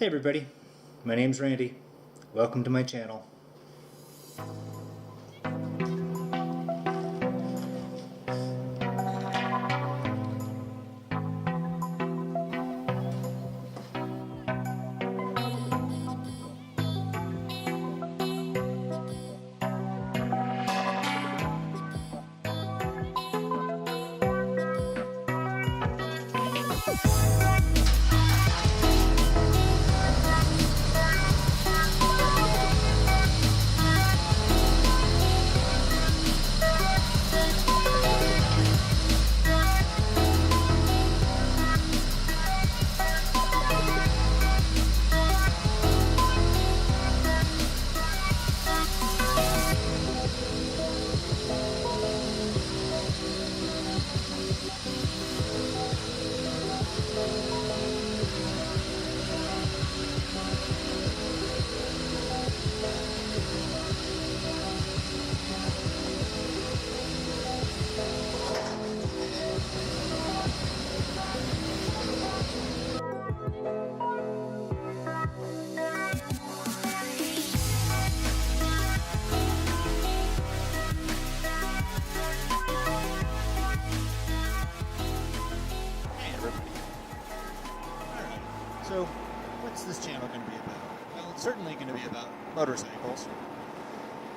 Hey everybody, my name's Randy. Welcome to my channel. So, what's this channel going to be about? Well, it's certainly going to be about motorcycles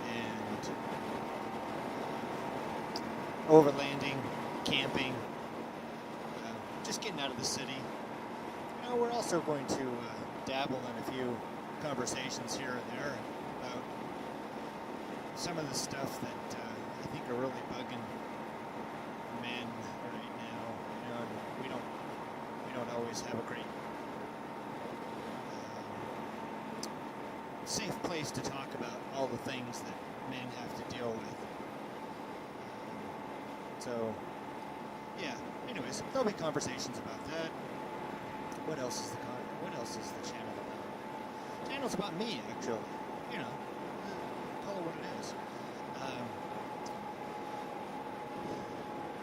and overlanding, camping, just getting out of the city. You know, we're also going to dabble in a few conversations here and there about some of the stuff that I think are really bugging men right now. You know, and we don't always have a great safe place to talk about all the things that men have to deal with. So, yeah. Anyways, there'll be conversations about that. What else is the channel about? The channel's about me, actually. You know, call it what it is.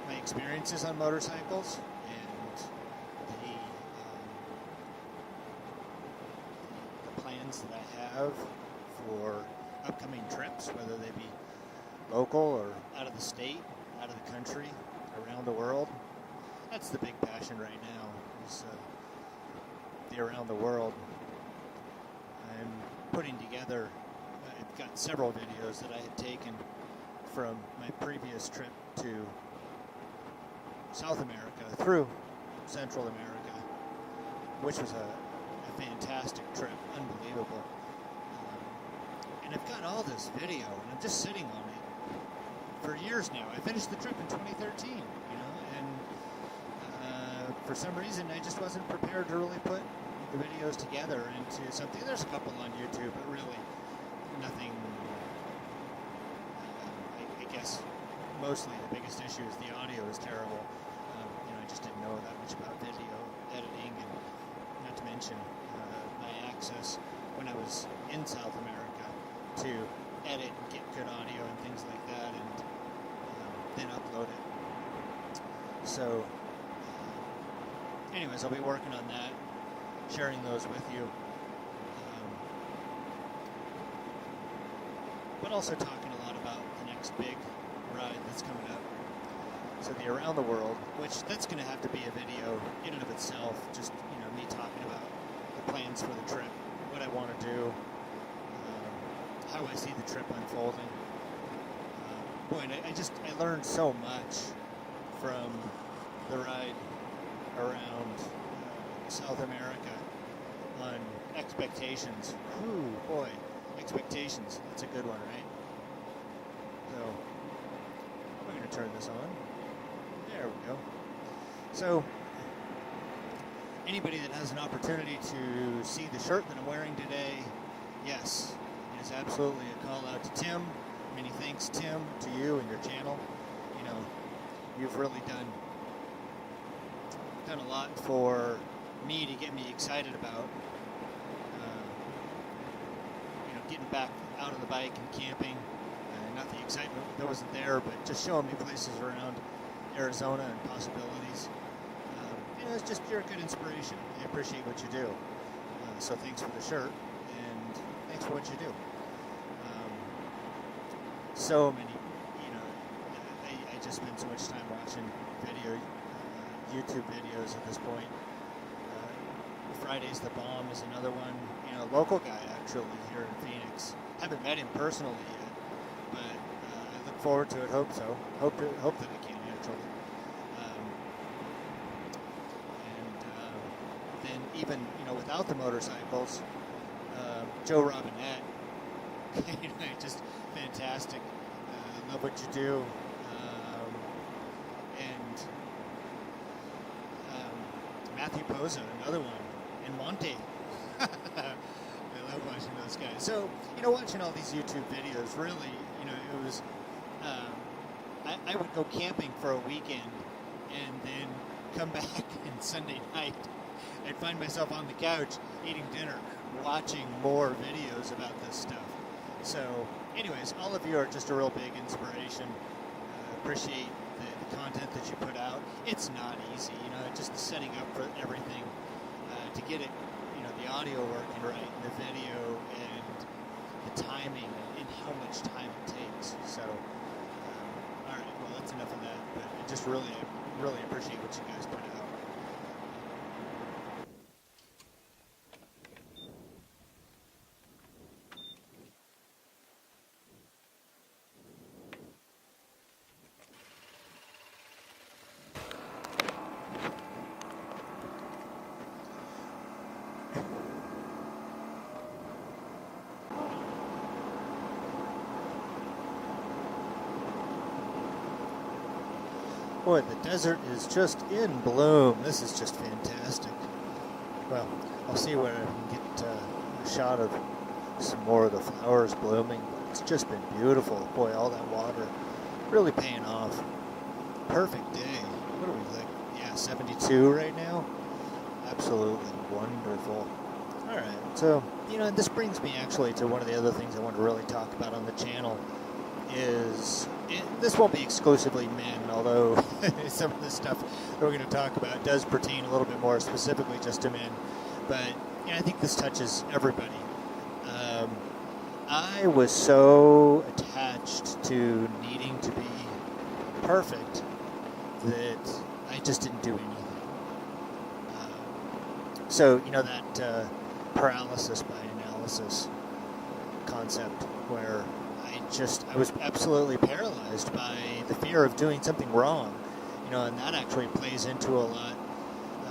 My experiences on motorcycles and the plans that I have for upcoming trips, whether they be local or out of the state, out of the country, around the world. That's the big passion right now, is the around the world. I'm putting together, I've got several videos that I had taken from my previous trip to South America through Central America, which was a fantastic trip, unbelievable. And I've got all this video, and I'm just sitting on it for years now. I finished the trip in 2013, you know, and for some reason I just wasn't prepared to really put the videos together into something. There's a couple on YouTube, but really nothing. I guess mostly the biggest issue is the audio is terrible. You know, I just didn't know that much about video editing, and not to mention my access when I was in South America to edit and get good audio and things like that, and then upload it. So, anyways, I'll be working on that, sharing those with you, but also talking a lot about the next big ride that's coming up. So the Around the World, which that's going to have to be a video in and of itself, just, you know, me talking about the plans for the trip, what I want to do, how I see the trip unfolding. Boy, and I learned so much from the ride around South America on expectations. Ooh, boy, expectations. That's a good one, right? So, we're going to turn this on. There we go. So, anybody that has an opportunity to see the shirt that I'm wearing today, yes, it is absolutely a call out to Tim. Many thanks, Tim, to you and your channel. You know, you've really done a lot for me to get me excited about, you know, getting back out on the bike and camping. Not the excitement that wasn't there, but just showing me places around Arizona and possibilities. You know, it's just, you're a good inspiration. I appreciate what you do. So thanks for the shirt, and thanks for what you do. So many, I just spend so much time watching YouTube videos at this point. Friday's the Bomb is another one. Local guy actually here in Phoenix. Haven't met him personally yet, but I look forward to it. Hope so. Hope that I can actually. Then even without the motorcycles, Joe Robinette. Just fantastic. I love what you do. Matthew Poza, another one, and Monte. I love watching those guys. So, watching all these YouTube videos, really, it was, I would go camping for a weekend and then come back and Sunday night I'd find myself on the couch eating dinner, watching more videos about this stuff. So, anyways, all of you are just a real big inspiration. Appreciate the content that you put out. It's not easy, just setting up for everything to get it, the audio working right, and the video, and the timing, and how much time it takes. So, all right, well, that's enough of that. But I just really appreciate what you guys put out. Boy, the desert is just in bloom. This is just fantastic. Well, I'll see where I can get a shot of some more of the flowers blooming. It's just been beautiful. Boy, all that water really paying off. Perfect day. What are we, like, 72 right now? Absolutely wonderful. All right, so, this brings me actually to one of the other things I want to really talk about on the channel is, this won't be exclusively men, although some of the stuff that we're going to talk about does pertain a little bit more specifically just to men, but I think this touches everybody. I was so attached to needing to be perfect that I just didn't do anything. So, that paralysis by analysis concept where I was absolutely paralyzed by the fear of doing something wrong, and that actually plays into a lot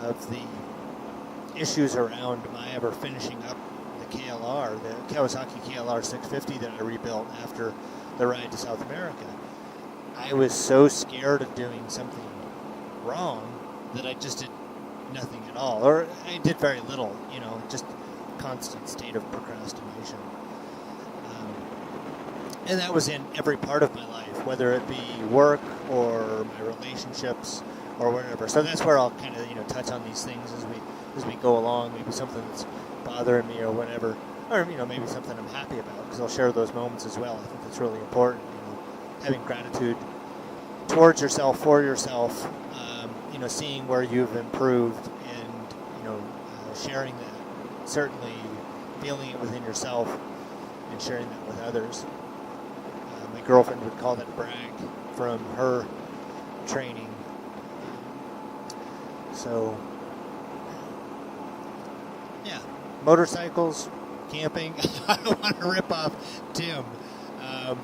of the issues around my ever finishing up the KLR, the Kawasaki KLR 650 that I rebuilt after the ride to South America. I was so scared of doing something wrong that I just did nothing at all, or I did very little, just constant state of procrastination. And that was in every part of my life, whether it be work or my relationships or whatever. So that's where I'll kind of, touch on these things as we go along. Maybe something that's bothering me or whatever, or maybe something I'm happy about, because I'll share those moments as well. I think that's really important. Having gratitude towards yourself, for yourself. Seeing where you've improved, and sharing that. Certainly feeling it within yourself and sharing that with others. My girlfriend would call that brag from her training. So, yeah, motorcycles, camping. I don't want to rip off Tim.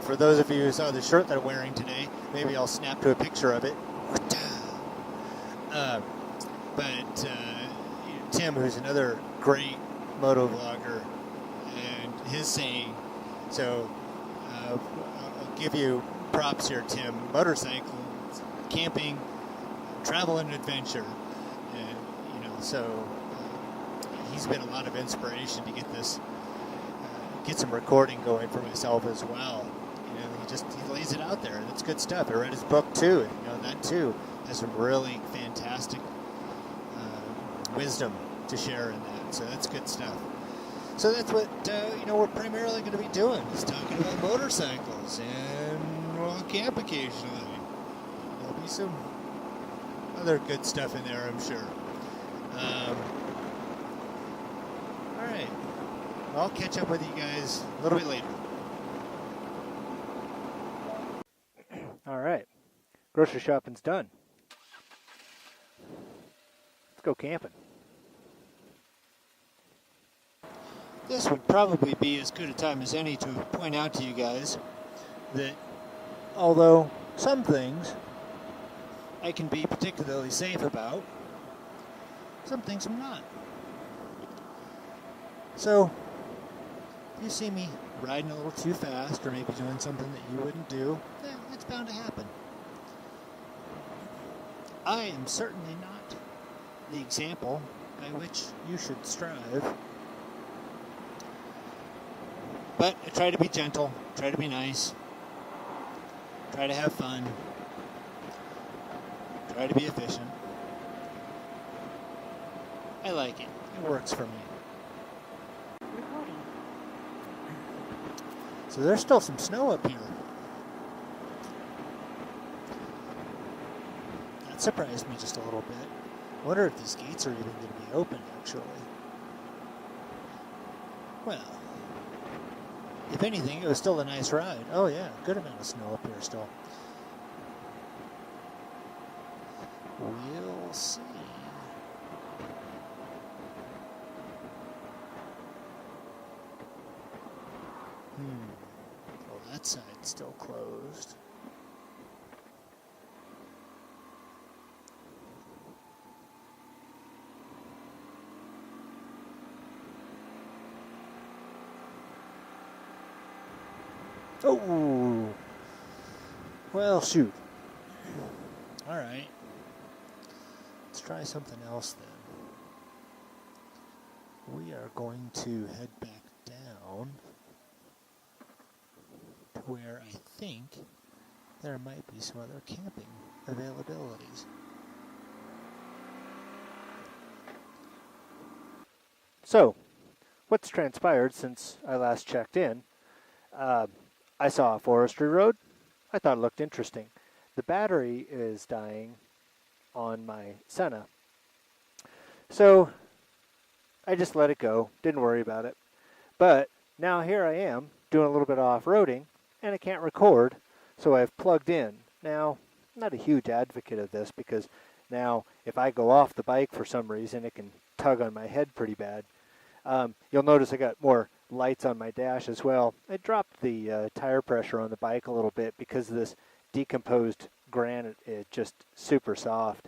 For those of you who saw the shirt that I'm wearing today, maybe I'll snap to a picture of it. But Tim, who's another great moto vlogger, and his saying, so I'll give you props here, Tim. Motorcycles, camping, travel and adventure, and so he's been a lot of inspiration to get this, get some recording going for myself as well. He lays it out there, and it's good stuff. I read his book too, and that too has some really fantastic wisdom to share in that. So that's good stuff. So that's what we're primarily going to be doing, is talking about motorcycles, and we'll camp occasionally. There'll be some other good stuff in there, I'm sure. All Alright. I'll catch up with you guys a little bit later. Alright. Grocery shopping's done. Let's go camping. This would probably be as good a time as any to point out to you guys that although some things I can be particularly safe about, some things I'm not. So, if you see me riding a little too fast or maybe doing something that you wouldn't do, it's bound to happen. I am certainly not the example by which you should strive. But I try to be gentle, try to be nice, try to have fun, try to be efficient. I like it. It works for me. Recording. So there's still some snow up here. That surprised me just a little bit. I wonder if these gates are even going to be open, actually. Well, if anything, it was still a nice ride. Oh yeah, good amount of snow up here still. We'll see. Well, that side's still closed. Oh! Well, shoot. Alright. Let's try something else then. We are going to head back down to where I think there might be some other camping availabilities. So, what's transpired since I last checked in? I saw a forestry road. I thought it looked interesting. The battery is dying on my Senna. So, I just let it go. Didn't worry about it. But now here I am doing a little bit of off-roading, and I can't record, so I've plugged in. Now, I'm not a huge advocate of this because now if I go off the bike for some reason, it can tug on my head pretty bad. You'll notice I got more lights on my dash as well. I dropped the tire pressure on the bike a little bit because of this decomposed granite. It's just super soft.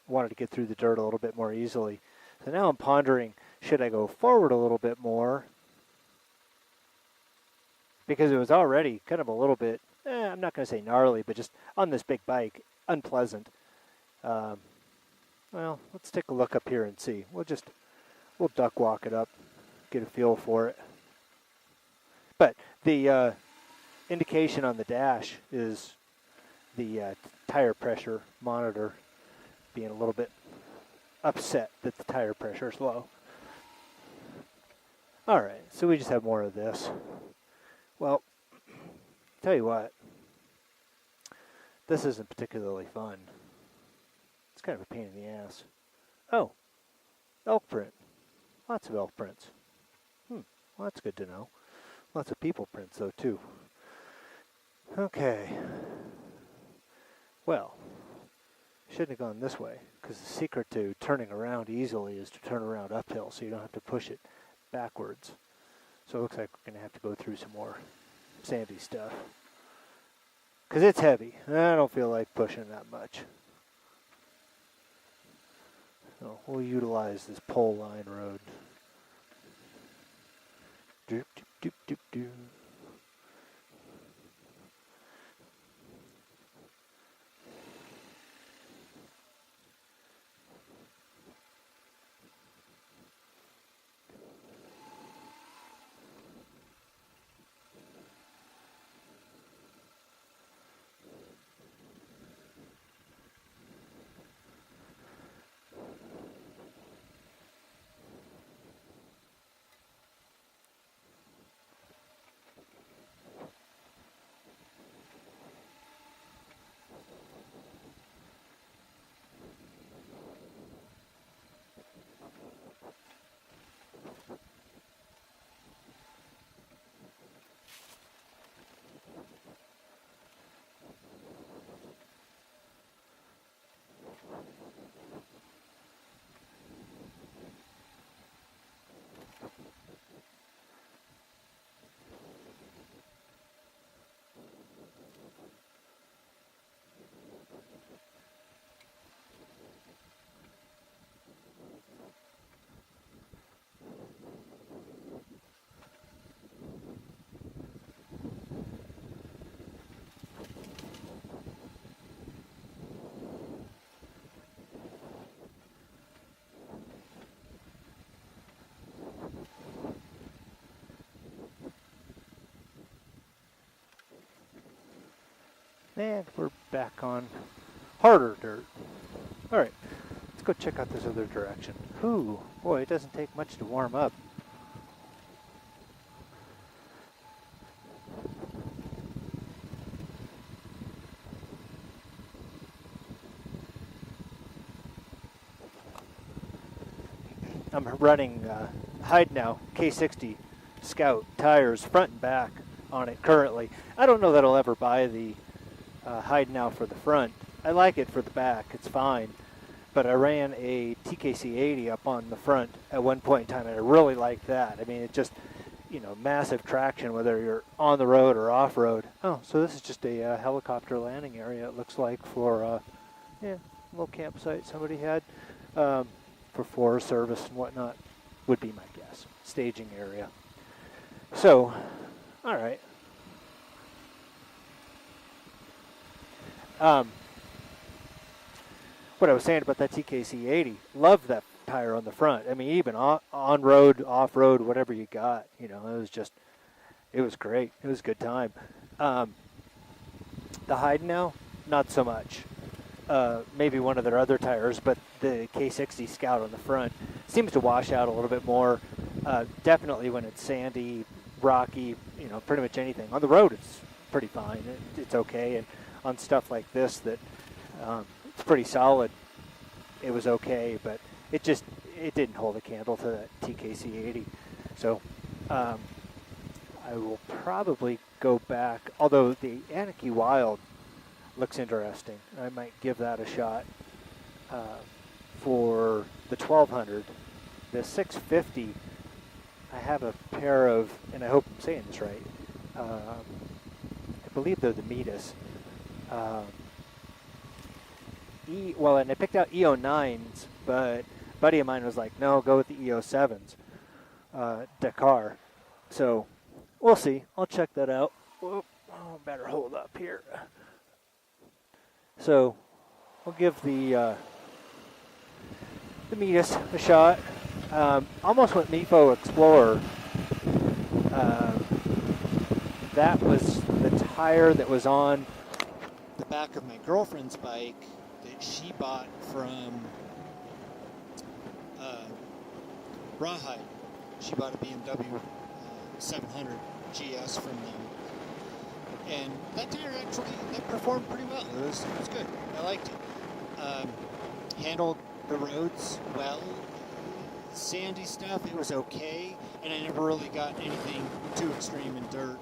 Wanted to get through the dirt a little bit more easily. So now I'm pondering, should I go forward a little bit more? Because it was already kind of a little bit, I'm not going to say gnarly, but just on this big bike, unpleasant. Well, let's take a look up here and see. We'll duck walk it up, get a feel for it. But the indication on the dash is the tire pressure monitor being a little bit upset that the tire pressure is low. All right, so we just have more of this. Well, tell you what, this isn't particularly fun. It's kind of a pain in the ass. Oh, elk print. Lots of elk prints. Well, that's good to know. Lots of people prints, though, too. Okay. Well, shouldn't have gone this way, because the secret to turning around easily is to turn around uphill, so you don't have to push it backwards. So it looks like we're going to have to go through some more sandy stuff. Because it's heavy, and I don't feel like pushing that much. So we'll utilize this pole line road. Doop, doop, doop, doop, doop. And we're back on harder dirt. All right, let's go check out this other direction. Ooh, boy, it doesn't take much to warm up. I'm running Hyde now K60 Scout tires front and back on it currently. I don't know that I'll ever buy the Hyde now for the front. I like it for the back, it's fine. But I ran a TKC 80 up on the front at one point in time, and I really like that. I mean, it just, you know, massive traction whether you're on the road or off road. Oh, so this is just a helicopter landing area, it looks like, for yeah, a little campsite somebody had for Forest Service and whatnot, would be my guess. Staging area. So, all right. What I was saying about that TKC 80, love that tire on the front. I mean, even on road, off road, whatever you got, you know, it was great. It was a good time. The Hyde now, not so much. Maybe one of their other tires, but the K60 Scout on the front seems to wash out a little bit more. Definitely when it's sandy, rocky, you know, pretty much anything. On the road, it's pretty fine. It's okay. And on stuff like this that it's pretty solid, it was okay, but it didn't hold a candle to that TKC 80. So I will probably go back, although the Anarchy Wild looks interesting. I might give that a shot for the 1200. The 650, I have a pair of, and I hope I'm saying this right, I believe they're the Midas. And I picked out E09s, but a buddy of mine was like, no, go with the E07s, Dakar. So we'll see. I'll check that out. Whoop. Oh, better hold up here. So we'll give the Midas a shot. Almost went Mifo Explorer. That was the tire that was on the back of my girlfriend's bike that she bought from Rawhide. She bought a BMW 700 GS from them. And that tire actually performed pretty well. It was good. I liked it. Handled the roads well. Sandy stuff, it was okay. And I never really got anything too extreme in dirt.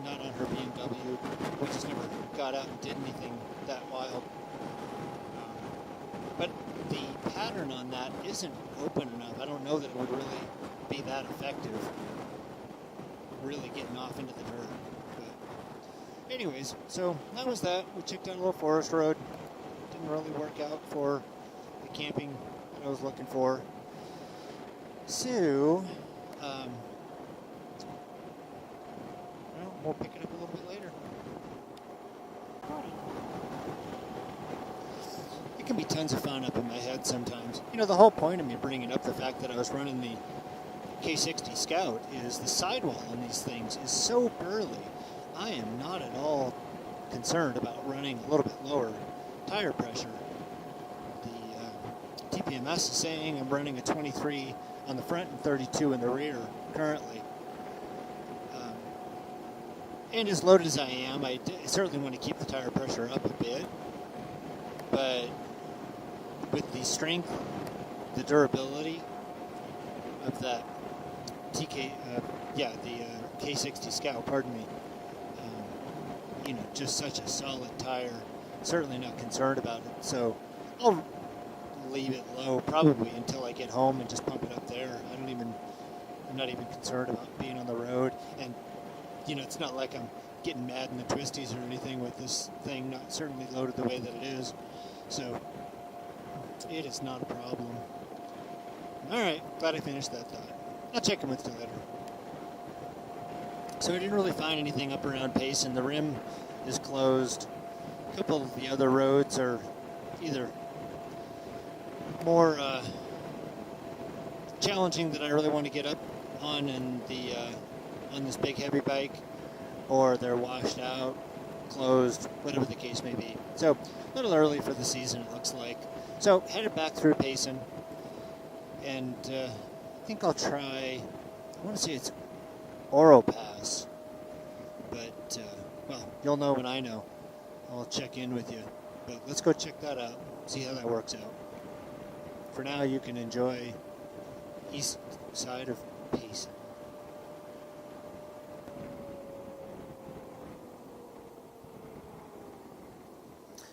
Not on her BMW. We just never got out and did anything that wild. But the pattern on that isn't open enough. I don't know that it would really be that effective. Really getting off into the dirt. Anyways, so that was that. We checked out a little forest road. Didn't really work out for the camping that I was looking for. So, we'll pick it up a little bit later. It can be tons of fun up in my head sometimes. You know, the whole point of me bringing up the fact that I was running the K60 Scout is the sidewall on these things is so burly. I am not at all concerned about running a little bit lower tire pressure. The TPMS is saying I'm running a 23 on the front and 32 in the rear currently. And as loaded as I am, I certainly want to keep the tire pressure up a bit. But with the strength, the durability of that the K60 Scout, pardon me, just such a solid tire. Certainly not concerned about it. So I'll leave it low probably until I get home and just pump it up there. I'm not even concerned about being on the road. And, it's not like I'm getting mad in the twisties or anything with this thing, not certainly loaded the way that it is. So it is not a problem. All right, glad I finished that thought. I'll check in with you later. So I didn't really find anything up around Payson. The rim is closed. A couple of the other roads are either more challenging that I really want to get up on in the on this big heavy bike, or they're washed out, closed, whatever the case may be. So a little early for the season, it looks like. So headed back through Payson, and I think I'll try. I want to say it's Oro Pass, but well, you'll know when I know. I'll check in with you. But let's go check that out. See how that works out. For now, you can enjoy east side of Payson.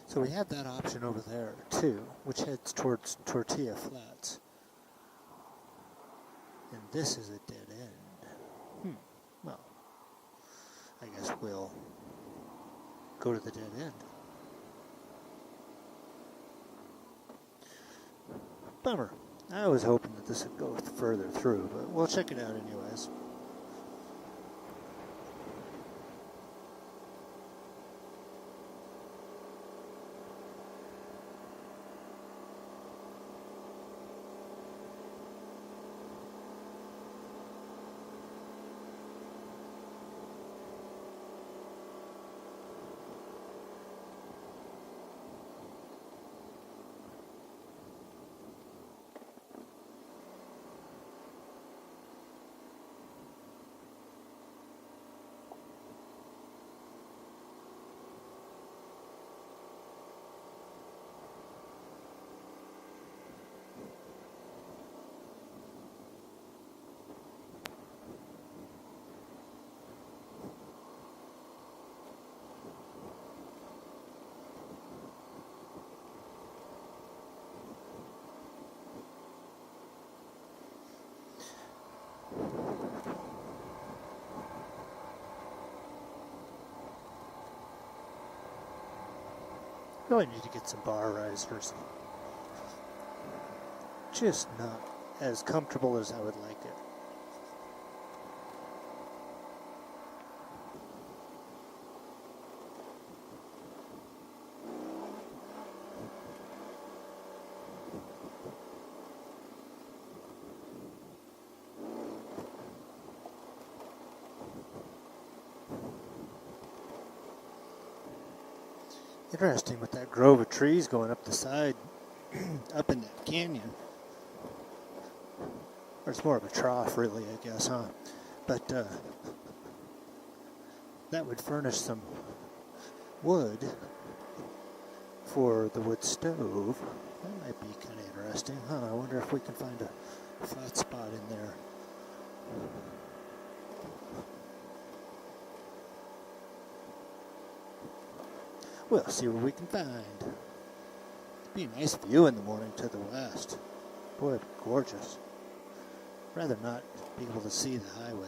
So we have that option over there, too, which heads towards Tortilla Flats. And this is a dead end. Well, I guess we'll go to the dead end. Bummer. I was hoping that this would go further through, but we'll check it out anyways. No, I need to get some bar risers. Just not as comfortable as I would like it. Interesting with that grove of trees going up the side, up in that canyon. Or it's more of a trough, really, I guess, huh? But that would furnish some wood for the wood stove. That might be kind of interesting, huh? I wonder if we can find a flat spot in there. We'll see what we can find. Be a nice view in the morning to the west. Boy, it'd be gorgeous. Rather not be able to see the highway.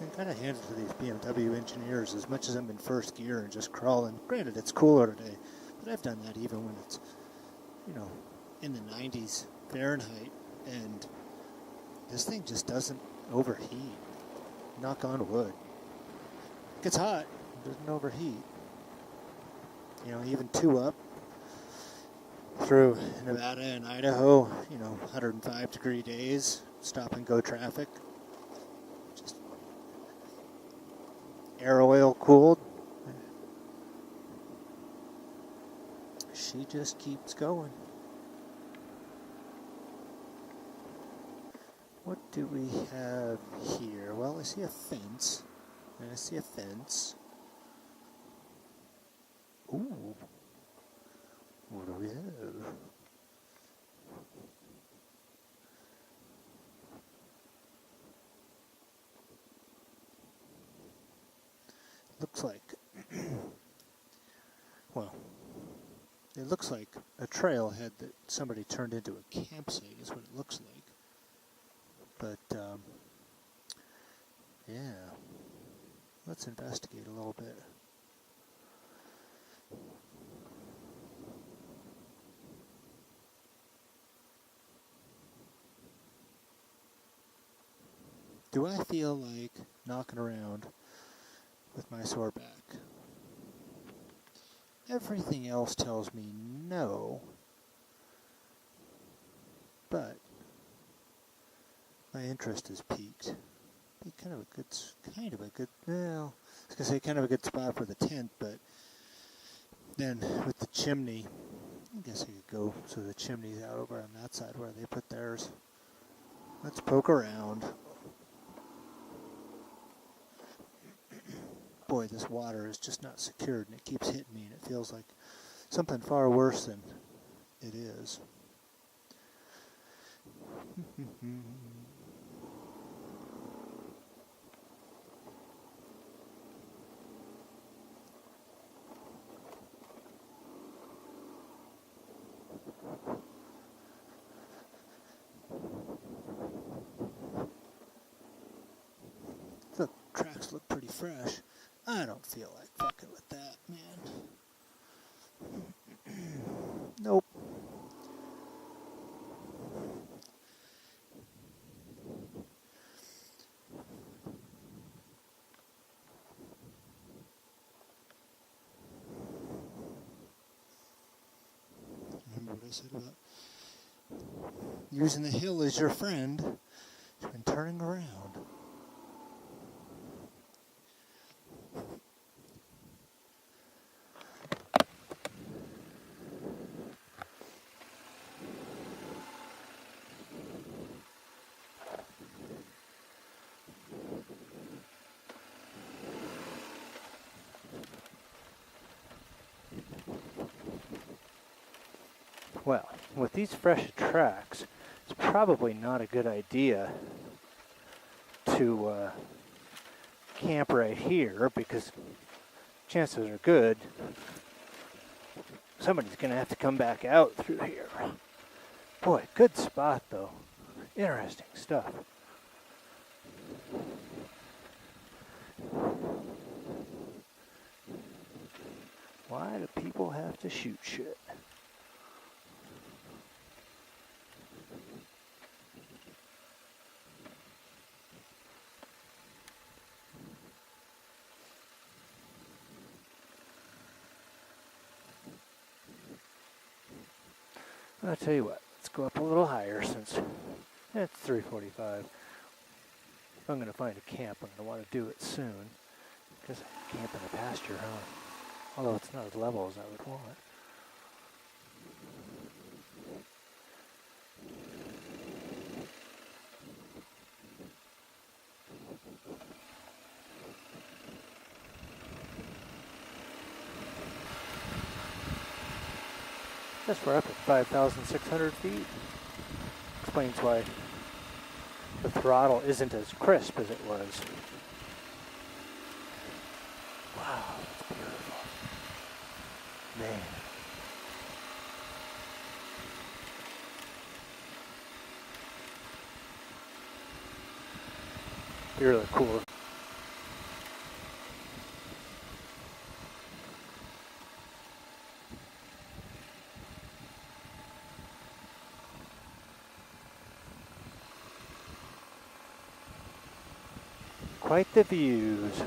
I'm kind of handed to these BMW engineers as much as I'm in first gear and just crawling. Granted, it's cooler today, but I've done that even when it's, in the 90s Fahrenheit, and this thing just doesn't overheat. Knock on wood. It gets hot, it doesn't overheat. Even 2 up through Nevada and Idaho, 105 degree days, stop and go traffic. Just air oil cooled. She just keeps going. What do we have here? Well, I see a fence. And I see a fence. Ooh. What do we have? Looks like, well, it looks like a trailhead that somebody turned into a campsite is what it looks like. But, yeah, let's investigate a little bit. Do I feel like knocking around with my sore back? Everything else tells me no, but my interest has peaked. Be kind of a good, well, I was gonna say kind of a good spot for the tent, but then with the chimney, I guess I could go so the chimney's out over on that side where they put theirs. Let's poke around. Boy, this water is just not secured, and it keeps hitting me, and it feels like something far worse than it is. The tracks look pretty fresh. I don't feel like fucking with that, man. Nope. Remember what I said about using the hill as your friend and turning around. Well, with these fresh tracks, it's probably not a good idea to camp right here because chances are good somebody's going to have to come back out through here. Boy, good spot though. Interesting stuff. Why do people have to shoot shit? I'll tell you what, let's go up a little higher since it's 3:45. If I'm going to find a camp, I'm going to want to do it soon. Because I camp in a pasture, huh? Although it's not as level as I would want. Guess we're up at 5,600 feet. Explains why the throttle isn't as crisp as it was. Wow, that's beautiful. Man. Really cool. Quite the views.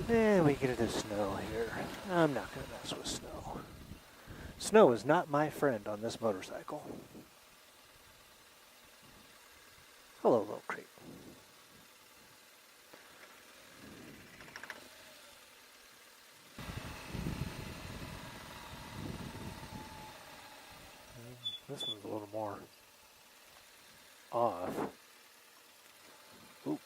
And we get into snow here. I'm not going to mess with snow. Snow is not my friend on this motorcycle. Hello, Little Creek. This one's a little more off. Ooh.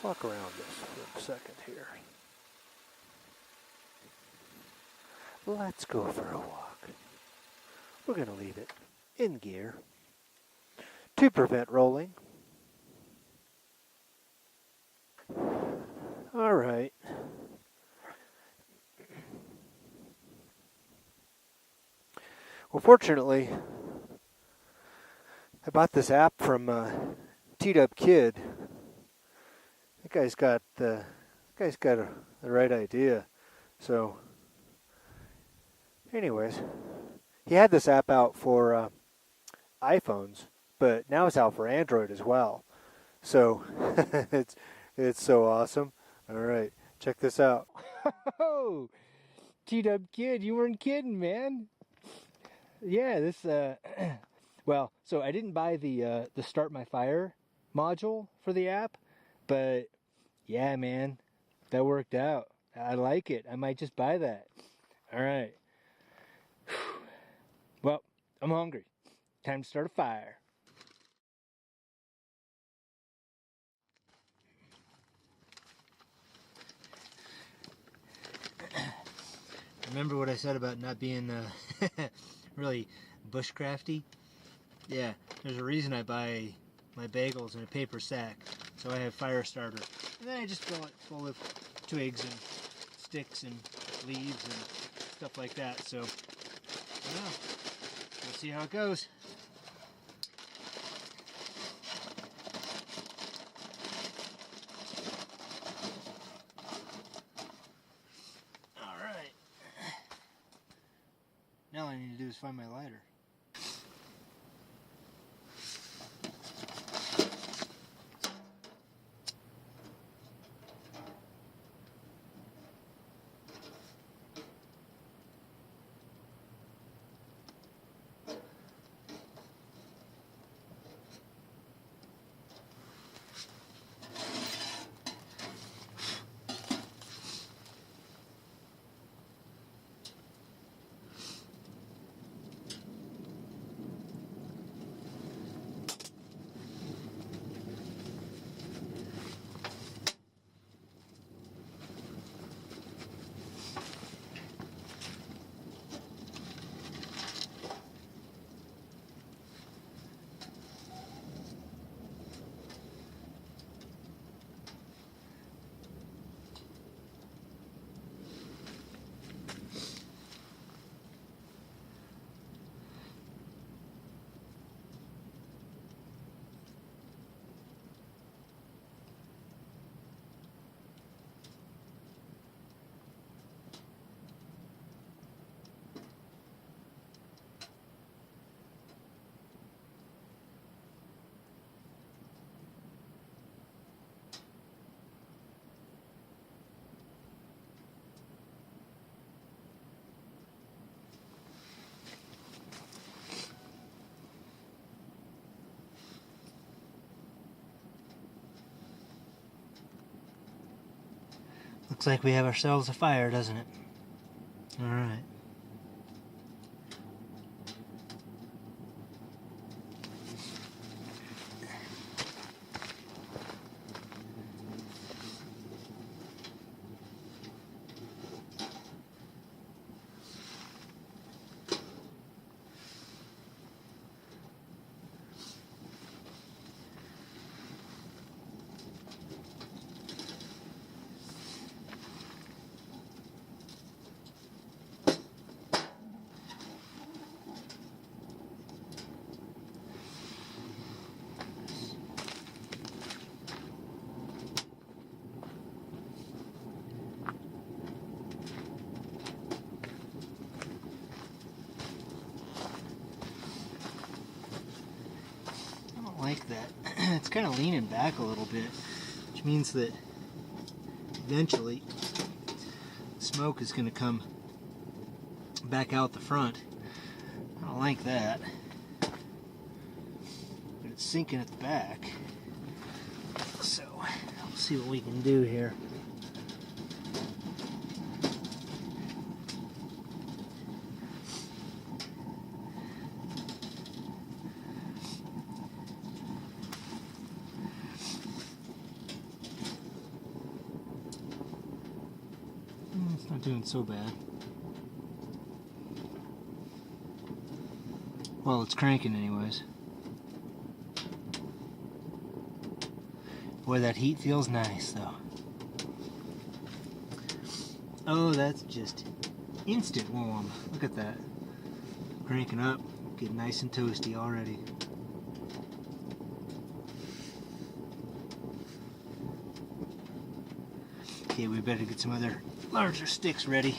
Walk around this for a second here. Let's go for a walk. We're going to leave it in gear to prevent rolling. All right. Well, fortunately, I bought this app from Teed Up Kid. That guy's got the right idea. So, anyways, he had this app out for iPhones, but now it's out for Android as well. So, it's so awesome. All right, check this out. Oh, T-Dub Kid, you weren't kidding, man. Yeah, this well, so I didn't buy the Start My Fire module for the app, but yeah, man, that worked out. I like it. I might just buy that. All right. Well, I'm hungry. Time to start a fire. Remember what I said about not being really bushcrafty? Yeah, there's a reason I buy my bagels in a paper sack. So I have fire starter. And then I just fill it full of twigs and sticks and leaves and stuff like that. So, I don't know. We'll see how it goes. Alright. Now all I need to do is find my lighter. Looks like we have ourselves a fire, doesn't it? All right. Like that. It's kind of leaning back a little bit, which means that eventually smoke is going to come back out the front. I don't like that, but it's sinking at the back, so we'll see what we can do here. It's not doing so bad. Well, it's cranking anyways. Boy, that heat feels nice though. Oh, that's just instant warm. Look at that. Cranking up, getting nice and toasty already. Okay, we better get some other larger sticks ready.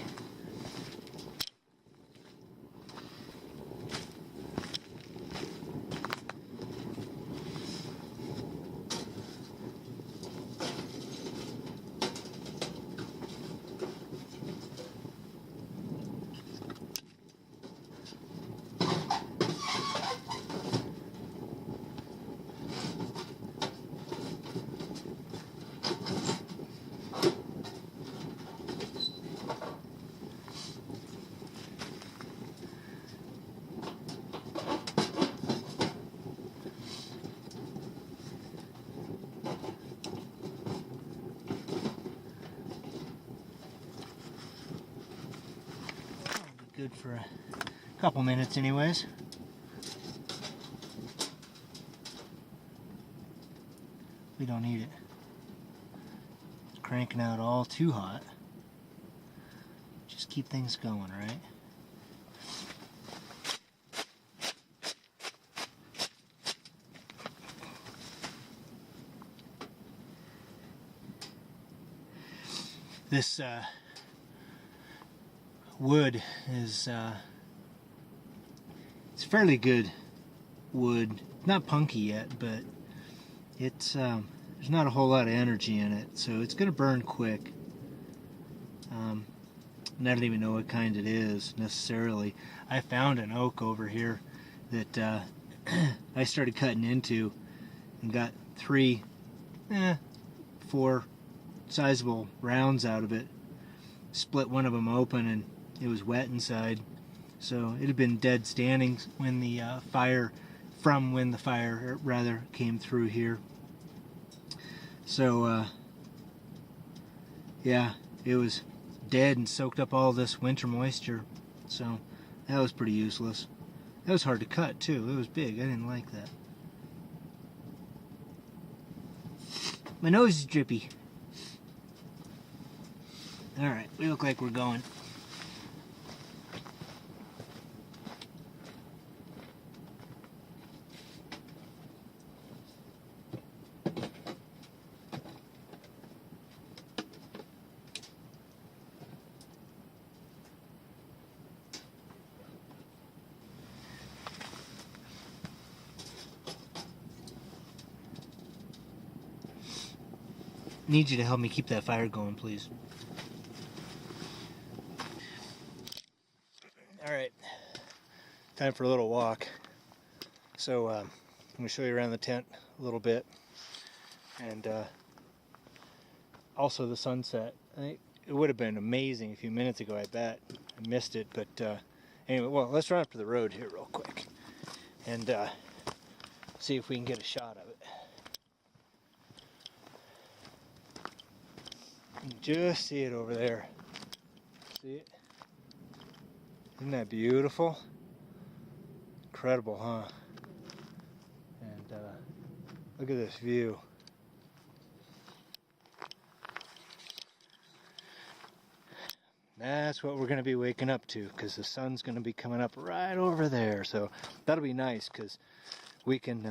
Good for a couple minutes anyways. We don't need it cranking out all too hot. Just keep things going, right? This wood is it's fairly good wood, not punky yet, but it's there's not a whole lot of energy in it, so it's gonna burn quick. And I don't even know what kind it is necessarily. I found an oak over here that I started cutting into and got 4 sizable rounds out of it. Split one of them open and it was wet inside, so it had been dead standing when the fire came through here. So yeah, it was dead and soaked up all this winter moisture, so that was pretty useless. That was hard to cut too. It was big. I didn't like that. My nose is drippy. Alright, we look like we're going. Need you to help me keep that fire going, please. Alright, time for a little walk. So I'm going to show you around the tent a little bit, and also the sunset. I think it would have been amazing a few minutes ago, I bet. I missed it, but anyway, well, let's run up to the road here real quick and see if we can get a shot of it. Just see it over there. See it? Isn't that beautiful? Incredible, huh? And look at this view. That's what we're going to be waking up to, because the sun's going to be coming up right over there. So that'll be nice, because we can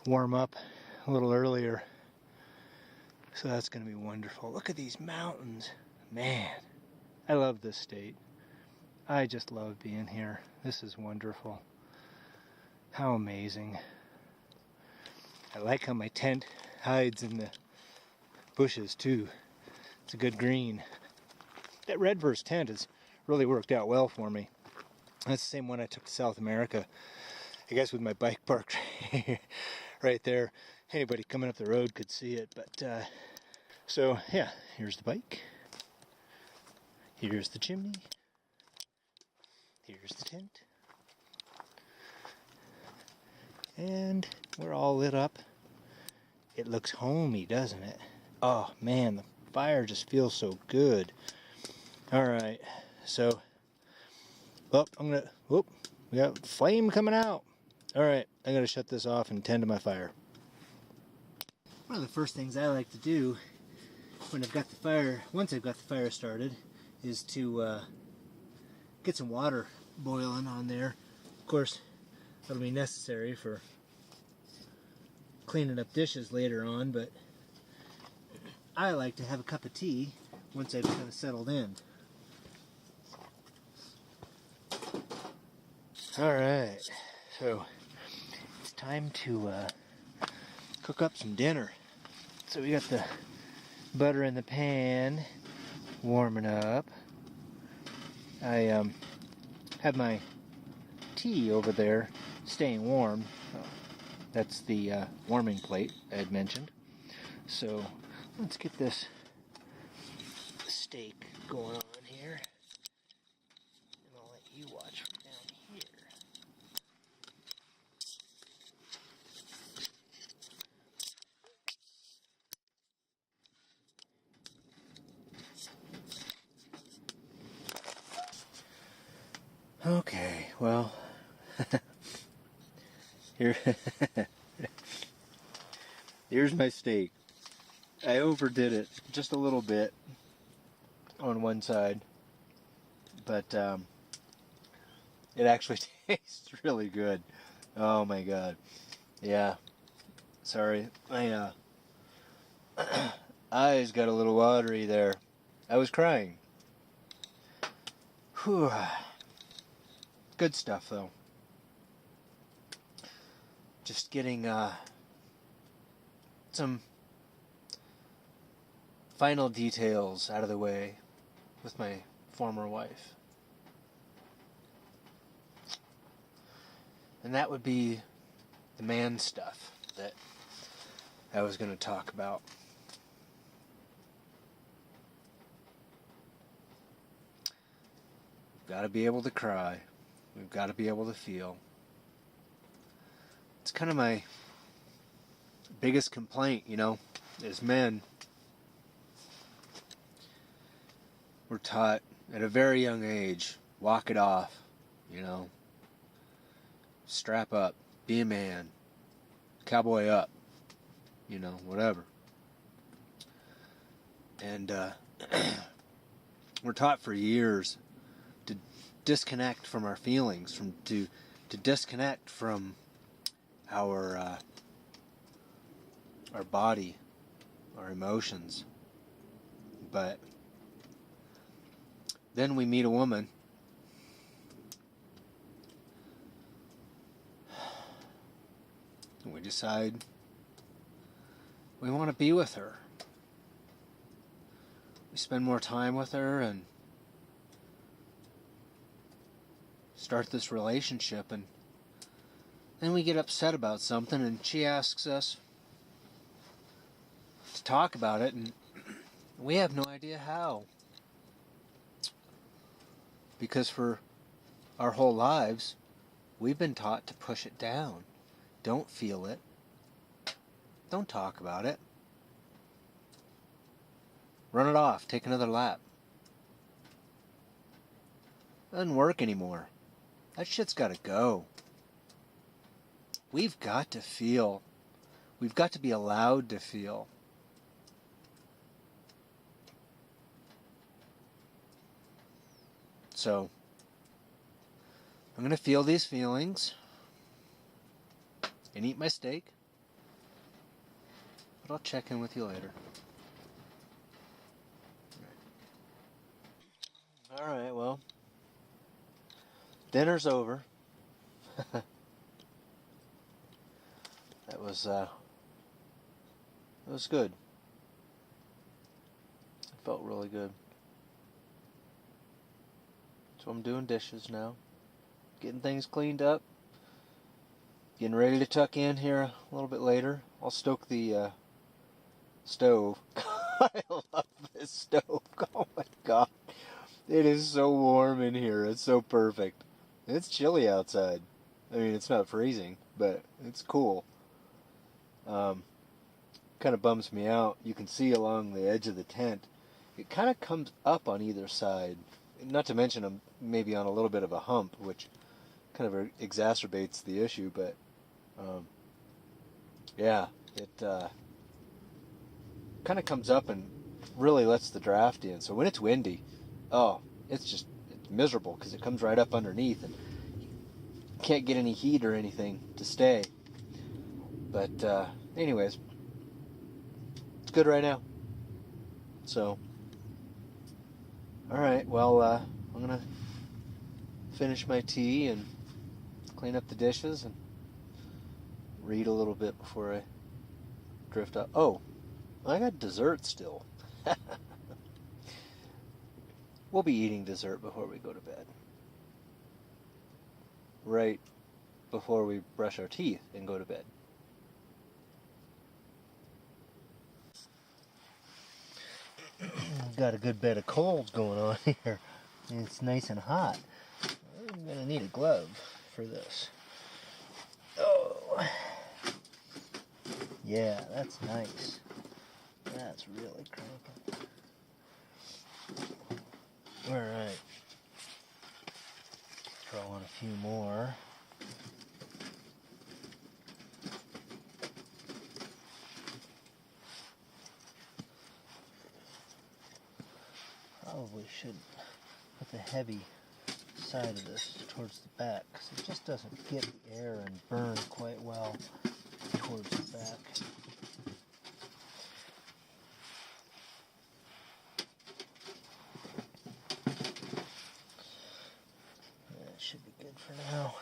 warm up a little earlier. So that's going to be wonderful. Look at these mountains. Man, I love this state. I just love being here. This is wonderful. How amazing. I like how my tent hides in the bushes too. It's a good green. That Redverse tent has really worked out well for me. That's the same one I took to South America. I guess with my bike parked right there. Anybody coming up the road could see it, but so yeah, here's the bike. Here's the chimney. Here's the tent. And we're all lit up. It looks homey, doesn't it? Oh man, the fire just feels so good. Alright, so we got flame coming out. Alright, I'm gonna shut this off and tend to my fire. One of the first things I like to do when once I've got the fire started, is to get some water boiling on there. Of course, that'll be necessary for cleaning up dishes later on, but I like to have a cup of tea once I've kind of settled in. Alright, so it's time to cook up some dinner. So we got the butter in the pan warming up. I have my tea over there staying warm. That's the warming plate I had mentioned. So let's get this steak going on here. And I'll let you watch from down here. Okay, well, here, here's my steak. I overdid it just a little bit on one side, but it actually tastes really good. Oh my god. Yeah. Sorry. My eyes got a little watery there. I was crying. Whew. Good stuff though. Just getting some final details out of the way with my former wife. And that would be the man stuff that I was going to talk about. We've got to be able to cry. We've got to be able to feel. It's kind of my biggest complaint, you know, as men. We're taught at a very young age, walk it off, you know. Strap up, be a man, cowboy up, you know, whatever. And we're taught for years to disconnect from our feelings, to disconnect from our body, our emotions. But then we meet a woman and we decide we want to be with her. We spend more time with her and start this relationship, and then we get upset about something and she asks us to talk about it, and we have no idea how. Because for our whole lives, we've been taught to push it down. Don't feel it. Don't talk about it. Run it off. Take another lap. Doesn't work anymore. That shit's got to go. We've got to feel. We've got to be allowed to feel. So, I'm going to feel these feelings and eat my steak. But I'll check in with you later. Alright, well, dinner's over. That was good. It felt really good. So I'm doing dishes now. Getting things cleaned up. Getting ready to tuck in here a little bit later. I'll stoke the stove. I love this stove. Oh my god. It is so warm in here. It's so perfect. It's chilly outside. I mean, it's not freezing, but it's cool. Kind of bums me out. You can see along the edge of the tent, it kind of comes up on either side. Not to mention I'm maybe on a little bit of a hump, which kind of exacerbates the issue, but yeah, it kind of comes up and really lets the draft in. So when it's windy, it's miserable because it comes right up underneath and you can't get any heat or anything to stay. But anyways, it's good right now. So, all right, well, I'm gonna finish my tea and clean up the dishes and read a little bit before I drift up. Oh, I got dessert still. We'll be eating dessert before we go to bed. Right before we brush our teeth and go to bed. Got a good bed of coals going on here. It's nice and hot. I'm gonna need a glove for this. Oh, yeah, that's nice. That's really cranking. All right. Throw on a few more. Probably should put the heavy side of this towards the back because it just doesn't get the air and burn quite well towards the back. That should be good for now.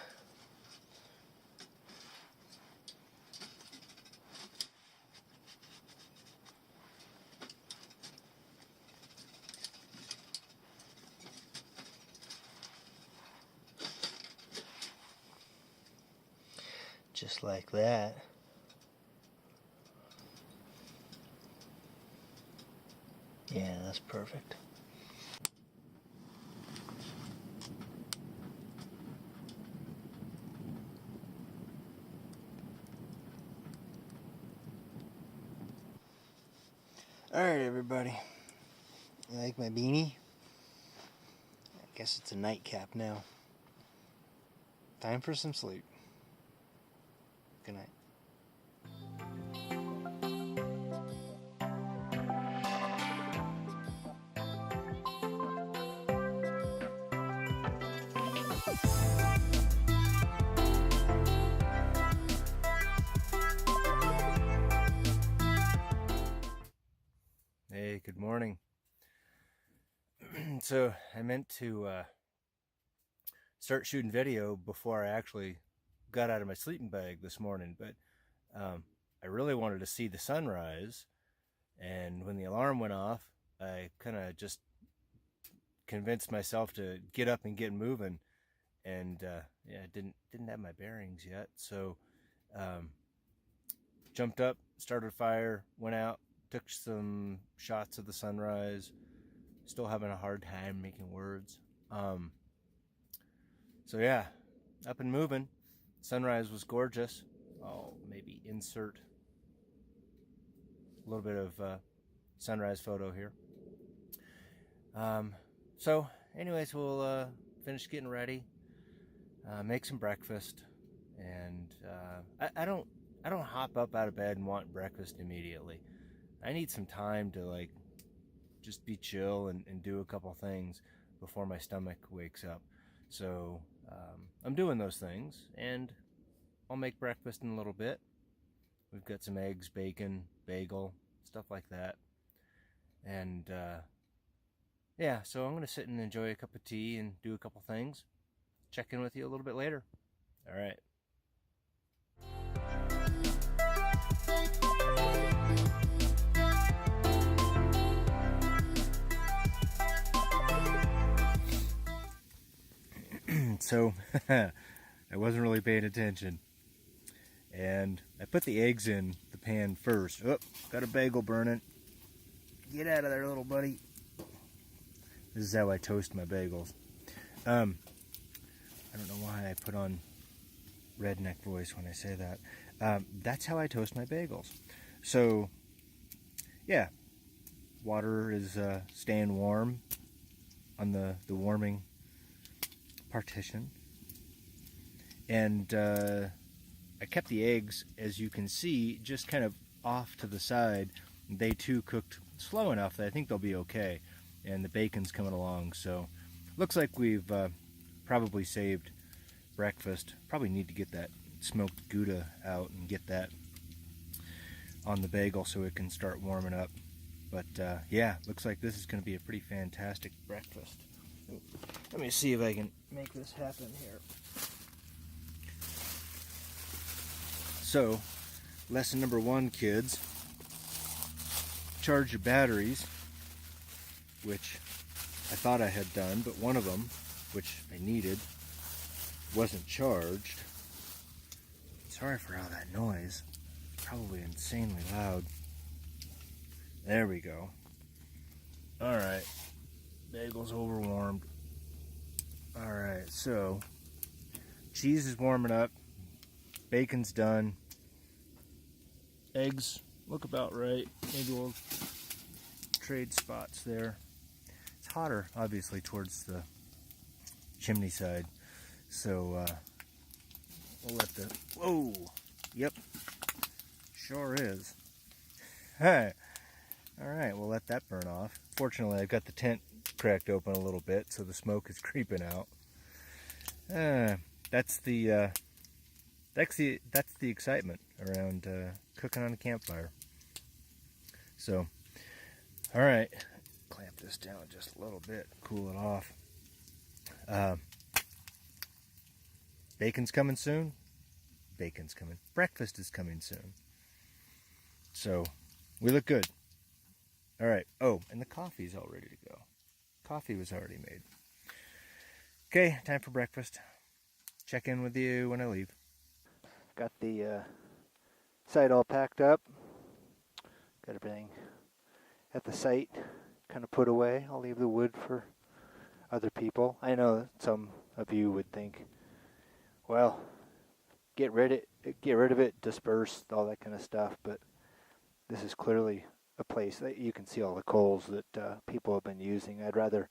Just like that. Yeah, that's perfect. Alright, everybody. You like my beanie? I guess it's a nightcap now. Time for some sleep. Good night. Hey, good morning. So I meant to start shooting video before I actually got out of my sleeping bag this morning, but I really wanted to see the sunrise, and when the alarm went off, I kind of just convinced myself to get up and get moving, and yeah, didn't have my bearings yet, so jumped up, started a fire, went out, took some shots of the sunrise. Still having a hard time making words. So yeah, up and moving. Sunrise was gorgeous. I'll maybe insert a little bit of sunrise photo here. So anyways, we'll finish getting ready, make some breakfast, and I don't hop up out of bed and want breakfast immediately. I need some time to like just be chill and do a couple things before my stomach wakes up. So I'm doing those things, and I'll make breakfast in a little bit. We've got some eggs, bacon, bagel, stuff like that. And yeah, so I'm going to sit and enjoy a cup of tea and do a couple things. Check in with you a little bit later. All right. So I wasn't really paying attention, and I put the eggs in the pan first. Oh, got a bagel burning. Get out of there, little buddy. This is how I toast my bagels. I don't know why I put on redneck voice when I say that. That's how I toast my bagels. So yeah, water is staying warm on the warming partition, and I kept the eggs, as you can see, just kind of off to the side. They too cooked slow enough that I think they'll be okay, and the bacon's coming along, so looks like we've probably saved breakfast. Probably need to get that smoked Gouda out and get that on the bagel so it can start warming up. But yeah, looks like this is going to be a pretty fantastic breakfast. Let me see if I can make this happen here. So, lesson number 1, kids. Charge your batteries, which I thought I had done, but one of them, which I needed, wasn't charged. Sorry for all that noise. It's probably insanely loud. There we go. Alright. Bagel's overwarmed. Alright, so cheese is warming up. Bacon's done. Eggs look about right. Maybe we'll trade spots there. It's hotter, obviously, towards the chimney side. So we'll let the... Whoa! Yep. Sure is. Hey. Alright, we'll let that burn off. Fortunately, I've got the tent cracked open a little bit, so the smoke is creeping out. That's the excitement around cooking on a campfire. So, alright, clamp this down just a little bit, cool it off. Bacon's coming soon. Bacon's coming. Breakfast is coming soon. So, we look good. Alright, oh, and the coffee's all ready to go. Coffee was already made. Okay, time for breakfast. Check in with you when I leave. Got the site all packed up. Got everything at the site kind of put away. I'll leave the wood for other people. I know some of you would think, well, get rid of it, disperse, all that kind of stuff, but this is clearly a place that you can see all the coals that people have been using. I'd rather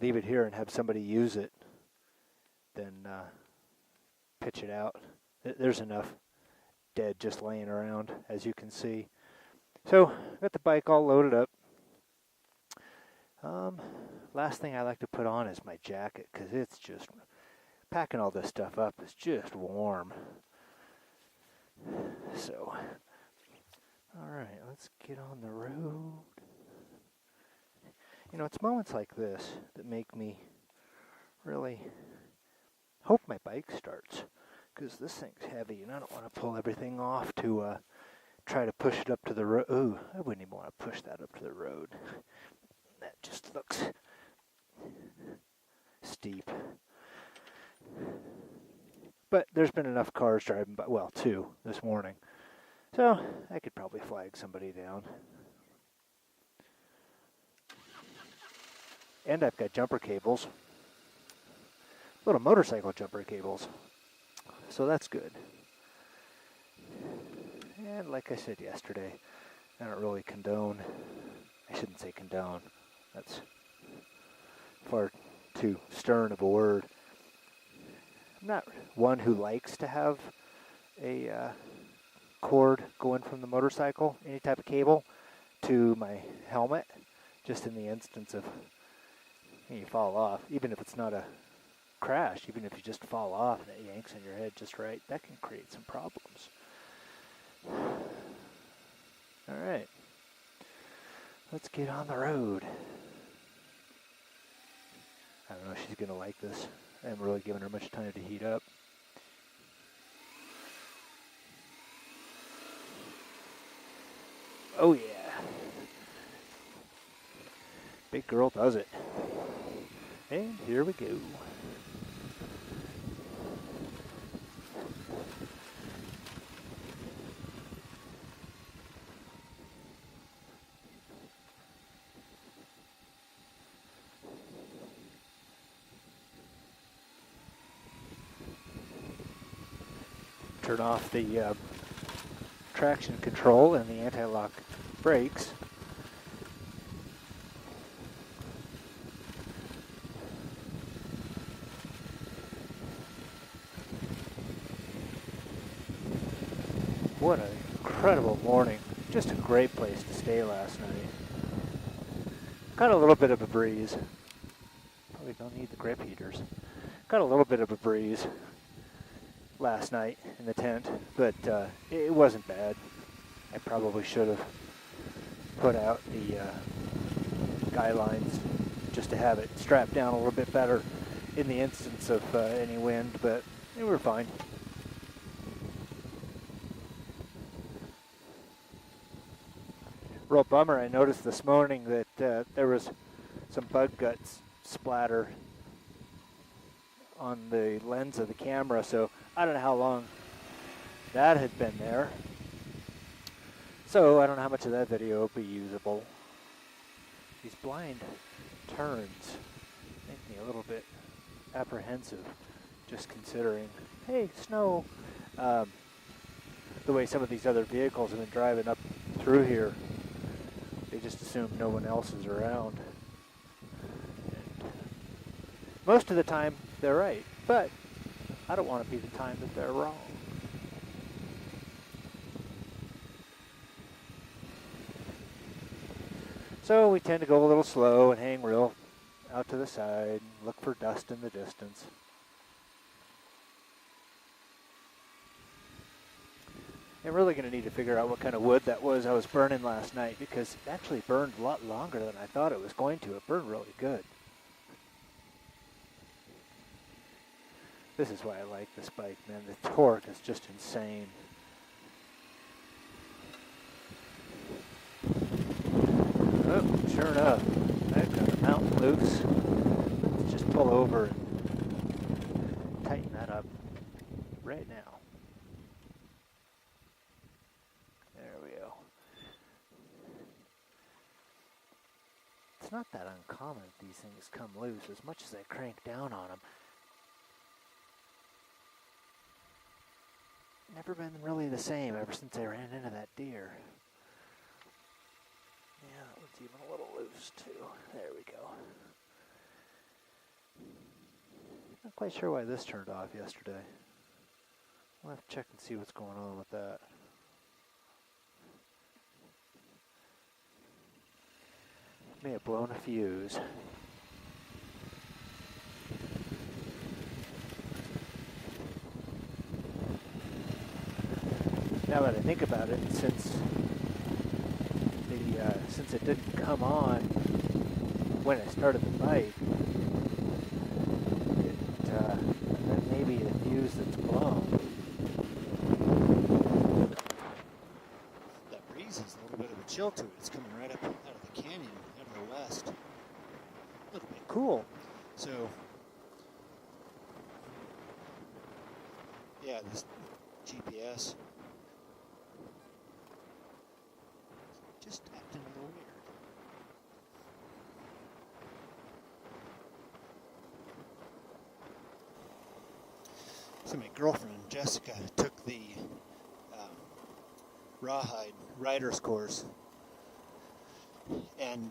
leave it here and have somebody use it than pitch it out. There's enough dead just laying around, as you can see. So, got the bike all loaded up. Last thing I like to put on is my jacket, because it's just, packing all this stuff up is just warm. So, alright, let's get on the road. You know, it's moments like this that make me really hope my bike starts, because this thing's heavy and I don't want to pull everything off to try to push it up to the road. Ooh, I wouldn't even want to push that up to the road. That just looks steep. But there's been enough cars driving by, well, 2 this morning. So, I could probably flag somebody down. And I've got jumper cables. Little motorcycle jumper cables. So that's good. And like I said yesterday, I don't really condone. I shouldn't say condone. That's far too stern of a word. I'm not one who likes to have a cord going from the motorcycle, any type of cable, to my helmet, just in the instance of you fall off, even if it's not a crash, even if you just fall off and it yanks in your head just right, that can create some problems. Alright, let's get on the road. I don't know if she's going to like this. I haven't really given her much time to heat up. Oh yeah. Big girl does it. And here we go. Turn off the traction control and the anti-lock brakes. What an incredible morning. Just a great place to stay last night. Got a little bit of a breeze. Probably don't need the grip heaters. Got a little bit of a breeze last night in the tent, but it wasn't bad. I probably should have put out the guy lines just to have it strapped down a little bit better in the instance of any wind, but they were fine. Real bummer, I noticed this morning that there was some bug guts splatter on the lens of the camera, so I don't know how long that had been there. So I don't know how much of that video will be usable. These blind turns make me a little bit apprehensive, just considering, hey, snow. The way some of these other vehicles have been driving up through here, they just assume no one else is around. And most of the time, they're right, but I don't want to be the time that they're wrong. So we tend to go a little slow and hang real out to the side and look for dust in the distance. I'm really going to need to figure out what kind of wood that was I was burning last night, because it actually burned a lot longer than I thought it was going to. It burned really good. This is why I like this bike, man. The torque is just insane. Oh, sure enough, I've got a mount loose. Let's just pull over and tighten that up right now. There we go. It's not that uncommon that these things come loose as much as I crank down on them. Never been really the same ever since I ran into that deer. Yeah, that one's even a little loose too. There we go. Not quite sure why this turned off yesterday. I'll have to check and see what's going on with that. May have blown a fuse. Now that I think about it, since it didn't come on when I started the bike, that may be the fuse that's blown. That breeze has a little bit of a chill to it. It's coming right up out of the canyon, out of the west. A little bit. Cool. So, yeah, this GPS just acting a little weird. So my girlfriend, Jessica, took the Rawhide Rider's course and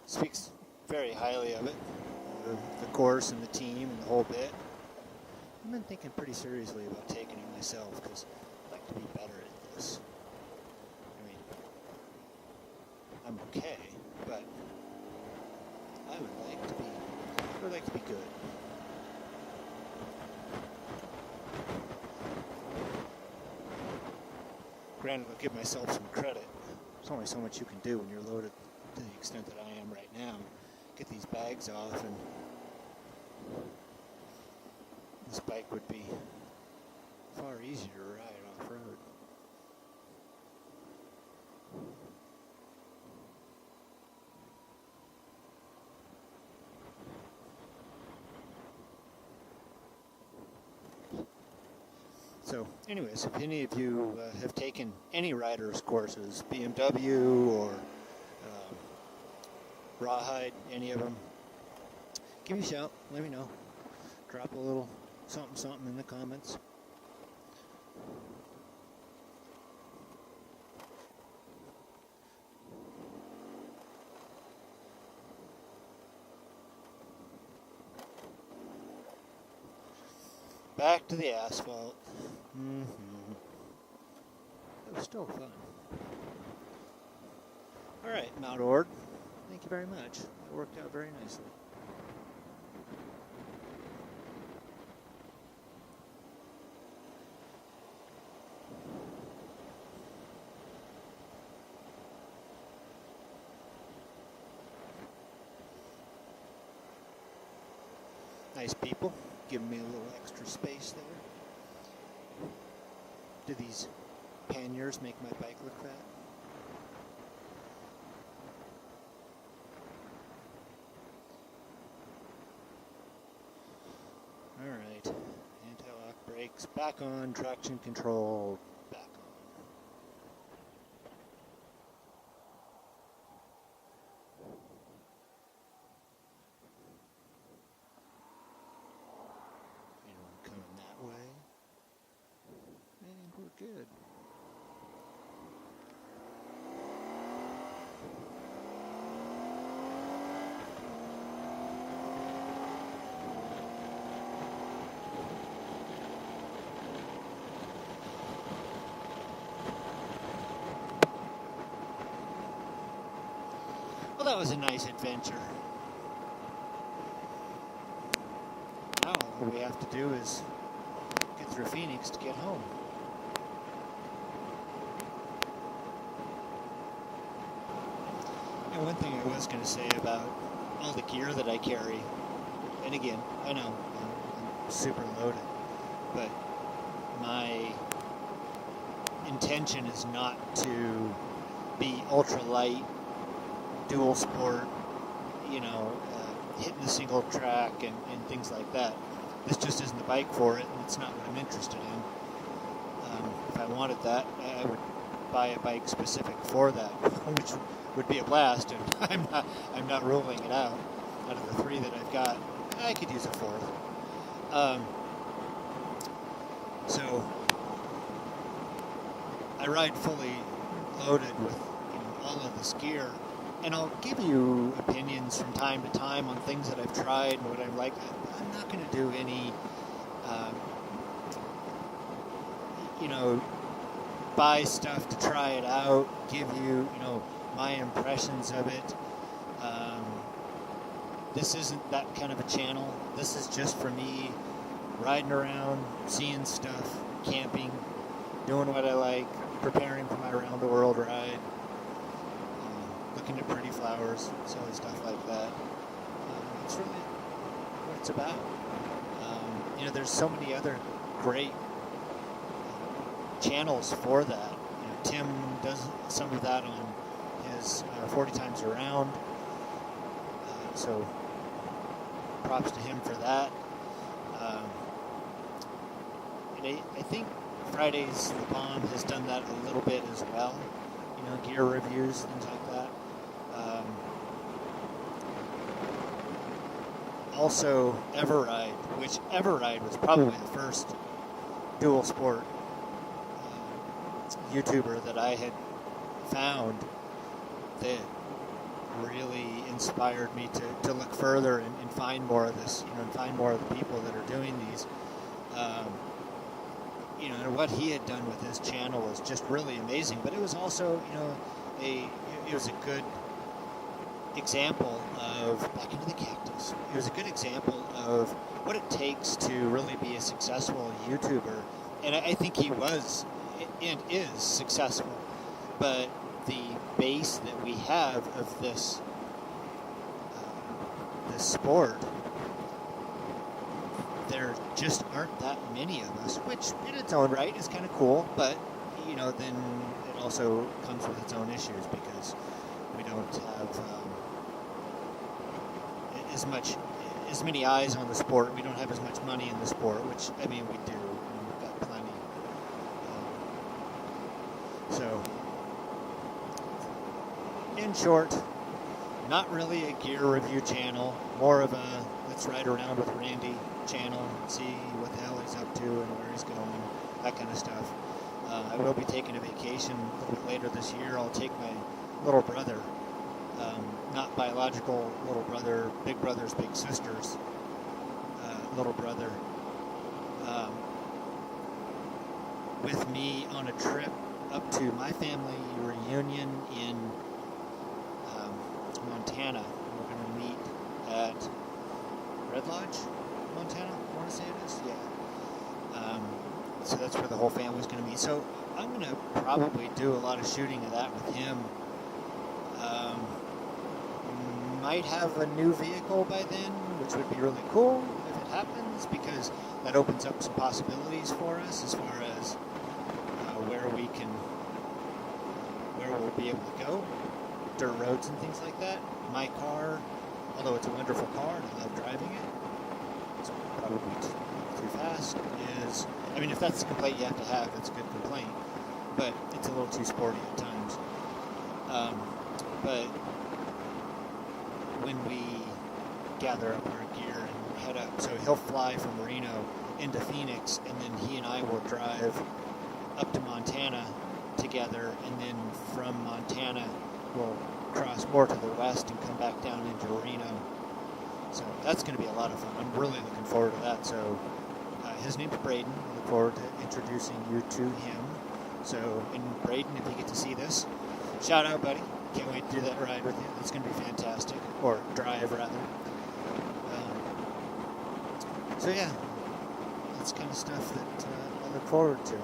speaks very highly of it, the course and the team and the whole bit. I've been thinking pretty seriously about taking it myself, because I'd like to be better at this. I mean, I'm okay, but I would like to be good. Granted, I'll give myself some credit. There's only so much you can do when you're loaded to the extent that I am right now. Get these bags off, and this bike would be far easier to ride off-road. So, anyways, if any of you have taken any riders courses, BMW or Rawhide, any of them, give me a shout. Let me know. Drop a little something in the comments. Back to the asphalt. It was still fun. Alright, Mount Ord. Thank you very much. It worked out very nicely. Nice people, giving me a little extra space there. Do these panniers make my bike look fat? Alright, anti-lock brakes back on, traction control back on. Anyone coming that way? And we're good. Well, that was a nice adventure. Now all we have to do is get through Phoenix to get home. And one thing I was going to say about all the gear that I carry, and again, I know I'm super loaded, but my intention is not to be ultra light, dual sport, hitting the single track and things like that. This just isn't the bike for it, and it's not what I'm interested in. If I wanted that, I would buy a bike specific for that, which would be a blast, and I'm not ruling it out. Out of the three that I've got, I could use a fourth. So I ride fully loaded with all of this gear. And I'll give you opinions from time to time on things that I've tried and what I like. I'm not going to do any, buy stuff to try it out, give you, my impressions of it. This isn't that kind of a channel. This is just for me riding around, seeing stuff, camping, doing what I like, preparing for my around the world ride. Looking at pretty flowers, silly stuff like that. It's really what it's about. There's so many other great channels for that. Tim does some of that on his 40 Times Around. So props to him for that. And I think Friday's The Bomb has done that a little bit as well. Gear reviews, things like that. Also, Everride, which Everride was probably the first dual sport YouTuber that I had found that really inspired me to look further and find more of this, and find more of the people that are doing these. And what he had done with his channel was just really amazing. But it was also, it was a good example of back into the cactus. It was a good example of what it takes to really be a successful YouTuber, and I think he was and is successful. But the base that we have of this sport, there just aren't that many of us, which in its own right is kind of cool, but then it also comes with its own issues because we don't have as many eyes on the sport. We don't have as much money in the sport, which we do. We've got plenty. So, in short, not really a gear review channel, more of a let's ride around with Randy channel and see what the hell he's up to and where he's going, that kind of stuff. I will be taking a vacation a little bit later this year. I'll take my little brother, not biological little brother, big brother's big sister's little brother, with me on a trip up to my family reunion in Montana. We're going to meet at Red Lodge, Montana, I want to say it is, yeah. So that's where the whole family's going to meet. So I'm going to probably do a lot of shooting of that with him. Might have a new vehicle by then, which would be really cool if if it happens, because that opens up some possibilities for us as far as where we'll be able to go, dirt roads and things like that. My car, although it's a wonderful car and I love driving it, it's probably too fast. If that's the complaint you have to have, that's a good complaint, but it's a little too sporty at times. But when we gather up our gear and head up, so he'll fly from Reno into Phoenix, and then he and I will drive up to Montana together, and then from Montana we'll cross more to the west and come back down into Reno. So that's going to be a lot of fun. I'm really looking forward to that. So his name's Braden. I look forward to introducing you to him. So, and Braden, if you get to see this, shout out, buddy. Can't wait to do that ride with you. It's going to be fantastic. Or drive, rather. So yeah, that's kind of stuff that I look forward to.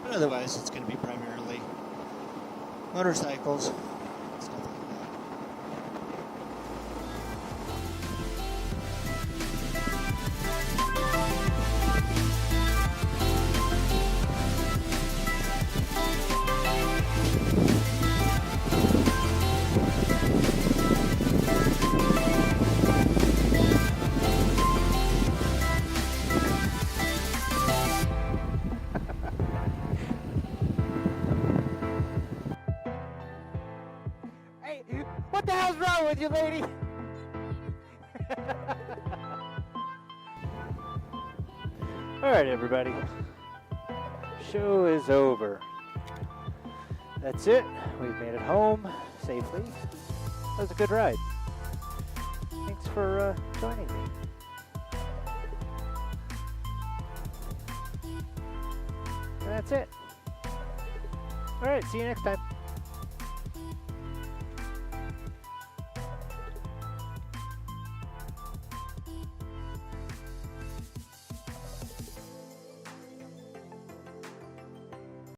But otherwise, it's going to be primarily motorcycles, stuff like that. What the hell's wrong with you, lady? All right, everybody. Show is over. That's it. We've made it home safely. That was a good ride. Thanks for joining me. And that's it. All right, see you next time.